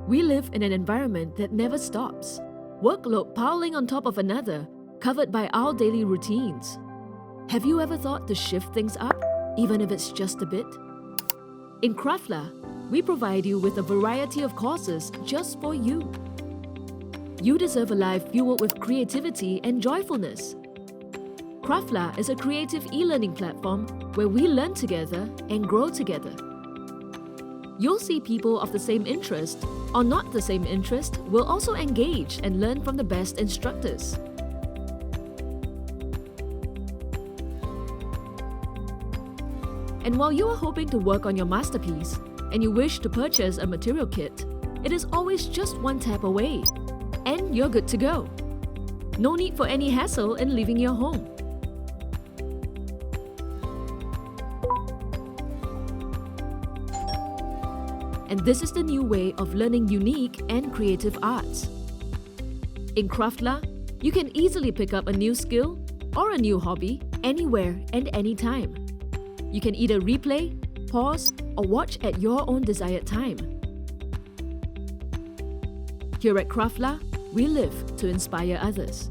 We live in an environment that never stops. Workload piling on top of another, covered by our daily routines. Have you ever thought to shift things up, even if it's just a bit? In Craftla, we provide you with a variety of courses just for you. You deserve a life fueled with creativity and joyfulness. Craftla is a creative e-learning platform where we learn together and grow together. You'll see people of the same interest or not the same interest will also engage and learn from the best instructors. And while you are hoping to work on your masterpiece and you wish to purchase a material kit, it is always just one tap away, and you're good to go. No need for any hassle in leaving your home. And this is the new way of learning unique and creative arts. In Craftla, you can easily pick up a new skill or a new hobby anywhere and anytime. You can either replay, pause, or watch at your own desired time. Here at Craftla, we live to inspire others.